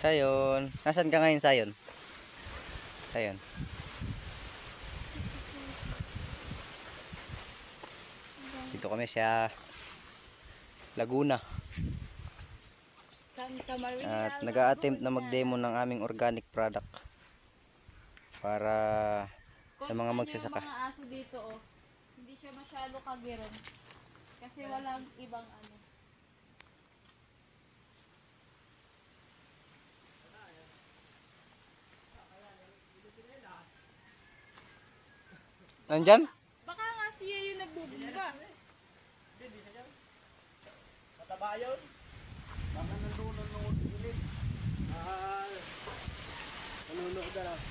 Sayon. Nasaan ka ngayon, Sayon? Sayon. Dito kami sa Laguna. Santa Maria. At nag-a-attempt na mag-demo ng aming organic product para sa mga magsasaka. Yung mga aso dito, oh, hindi siya masyado kagiron. Kasi walang ibang ano. Nandyan? Baka nga siya yung nagbubumba. Mataba yun. Baka nandun ng ulit. Nanunood na lang.